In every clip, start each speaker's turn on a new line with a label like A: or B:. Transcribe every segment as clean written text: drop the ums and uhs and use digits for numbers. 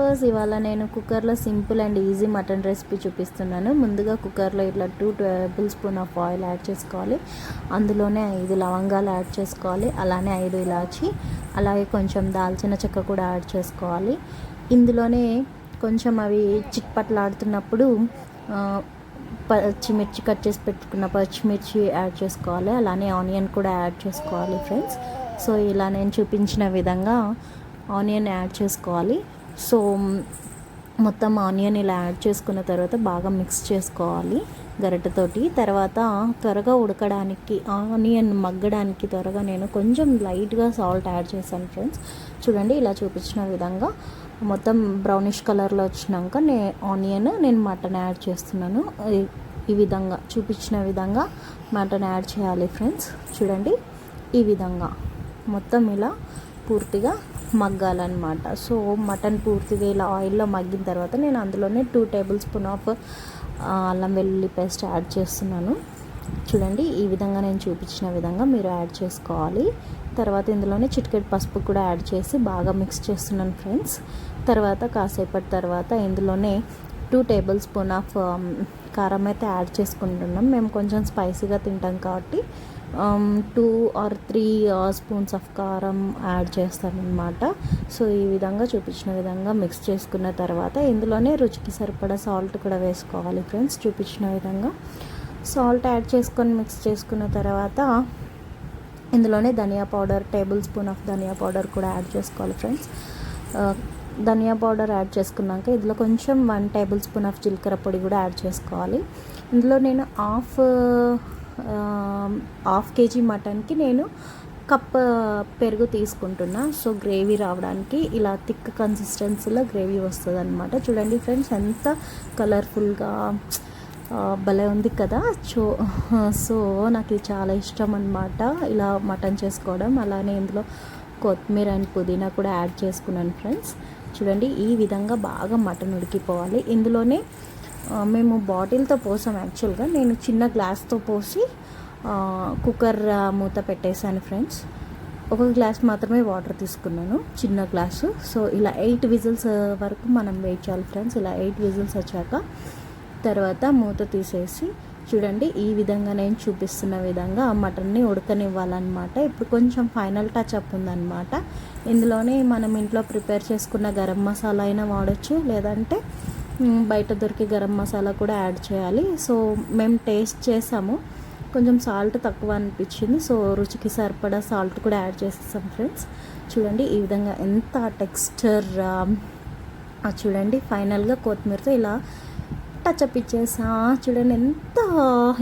A: Viewers, ఇవాళ నేను కుక్కర్లో simple and easy mutton recipe చూపిస్తున్నాను. ముందుగా కుక్కర్లో ఇట్లా 2 table spoon of oil add చేసుకోవాలి. అందులోనే 5 లవంగాలు యాడ్ చేసుకోవాలి. అలానే 5 ఇలాచి, అలాగే కొంచెం దాల్చిన చెక్క కూడా యాడ్ చేసుకోవాలి. ఇందులోనే కొంచెం అవి చిట్పట్లాడుతున్నప్పుడు పచ్చిమిర్చి కట్ చేసి పెట్టుకున్న పచ్చిమిర్చి యాడ్ చేసుకోవాలి. అలానే ఆనియన్ కూడా యాడ్ చేసుకోవాలి ఫ్రెండ్స్. సో ఇలా నేను చూపించిన విధంగా ఆనియన్ యాడ్ చేసుకోవాలి. సో మొత్తం ఆనియన్ ఇలా యాడ్ చేసుకున్న తర్వాత బాగా మిక్స్ చేసుకోవాలి గరిటెతోటి. తర్వాత త్వరగా ఉడకడానికి, ఆనియన్ మగ్గడానికి త్వరగా నేను కొంచెం లైట్గా సాల్ట్ యాడ్ చేశాను ఫ్రెండ్స్. చూడండి, ఇలా చూపించిన విధంగా మొత్తం బ్రౌనిష్ కలర్లో వచ్చినాక నేను మటన్ యాడ్ చేస్తున్నాను. ఈ విధంగా చూపించిన విధంగా మటన్ యాడ్ చేయాలి ఫ్రెండ్స్. చూడండి, ఈ విధంగా మొత్తం ఇలా పూర్తిగా మగ్గాలన్నమాట. సో మటన్ పూర్తిగా ఇలా ఆయిల్లో మగ్గిన తర్వాత నేను అందులోనే 2 టేబుల్ స్పూన్ ఆఫ్ అల్లం వెల్లుల్లి పేస్ట్ యాడ్ చేస్తున్నాను. చూడండి, ఈ విధంగా నేను చూపించిన విధంగా మీరు యాడ్ చేసుకోవాలి. తర్వాత ఇందులోనే చిటికెడు పసుపు కూడా యాడ్ చేసి బాగా మిక్స్ చేస్తున్నాను ఫ్రెండ్స్. తర్వాత కాసేపటి తర్వాత ఇందులోనే 2 టేబుల్ స్పూన్ ఆఫ్ కారం అయితే యాడ్ చేసుకుంటున్నాం. మేము కొంచెం స్పైసీగా తింటాం కాబట్టి 2 or 3 స్పూన్స్ ఆఫ్ కారం యాడ్ చేస్తానన్నమాట. సో ఈ విధంగా చూపించిన విధంగా మిక్స్ చేసుకున్న తర్వాత ఇందులోనే రుచికి సరిపడా సాల్ట్ కూడా వేసుకోవాలి ఫ్రెండ్స్. చూపించిన విధంగా సాల్ట్ యాడ్ చేసుకొని మిక్స్ చేసుకున్న తర్వాత ఇందులోనే ధనియా పౌడర్, టేబుల్ స్పూన్ ఆఫ్ ధనియా పౌడర్ కూడా యాడ్ చేసుకోవాలి ఫ్రెండ్స్. ధనియా పౌడర్ యాడ్ చేసుకున్నాక ఇందులో కొంచెం 1 టేబుల్ స్పూన్ ఆఫ్ జీలకర్ర పొడి కూడా యాడ్ చేసుకోవాలి. ఇందులో నేను హాఫ్ కేజీ మటన్కి నేను కప్ పెరుగు తీసుకుంటున్నా. సో గ్రేవీ రావడానికి ఇలా థిక్ కన్సిస్టెన్సీలో గ్రేవీ వస్తుంది అనమాట. చూడండి ఫ్రెండ్స్, ఎంత కలర్ఫుల్గా భలే ఉంది కదా. సో నాకు ఇది చాలా ఇష్టం అనమాట, ఇలా మటన్ చేసుకోవడం. అలానే ఇందులో కొత్తిమీర అండ్ పుదీనా కూడా యాడ్ చేసుకున్నాను ఫ్రెండ్స్. చూడండి, ఈ విధంగా బాగా మటన్ ఉడికిపోవాలి. ఇందులోనే మేము బాటిల్తో పోసాం. యాక్చువల్గా నేను చిన్న గ్లాస్తో పోసి కుక్కర్ మూత పెట్టేశాను ఫ్రెండ్స్. 1 గ్లాస్ మాత్రమే వాటర్ తీసుకున్నాను, చిన్న గ్లాసు. సో ఇలా 8 విజిల్స్ వరకు మనం వెయిట్ చేయాలి ఫ్రెండ్స్. ఇలా 8 విజిల్స్ వచ్చాక తర్వాత మూత తీసేసి చూడండి, ఈ విధంగా నేను చూపిస్తున్న విధంగా మటన్ని ఉడకనివ్వాలన్నమాట. ఇప్పుడు కొంచెం ఫైనల్ టచ్ అప్ ఉందన్నమాట. ఇందులోనే మనం ఇంట్లో ప్రిపేర్ చేసుకున్న గరం మసాలా అయినా వాడచ్చు, లేదంటే బయట దొరికే గరం మసాలా కూడా యాడ్ చేయాలి. సో మేము టేస్ట్ చేసాము, కొంచెం సాల్ట్ తక్కువ అనిపించింది. సో రుచికి సరిపడా సాల్ట్ కూడా యాడ్ చేసేసాం ఫ్రెండ్స్. చూడండి, ఈ విధంగా ఎంత టెక్స్చర్. చూడండి, ఫైనల్గా కొత్తిమీరతో ఇలా టచ్అప్ ఇచ్చేసా. చూడండి, ఎంత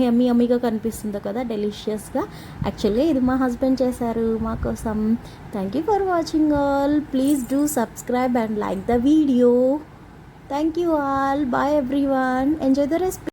A: యమ్మీగా కనిపిస్తుందో కదా, డెలిషియస్గా. యాక్చువల్గా ఇది మా హస్బెండ్ చేశారు మా కోసం. Thank you for watching all. Please do subscribe and like the video. Thank you all. Bye everyone. Enjoy the recipe.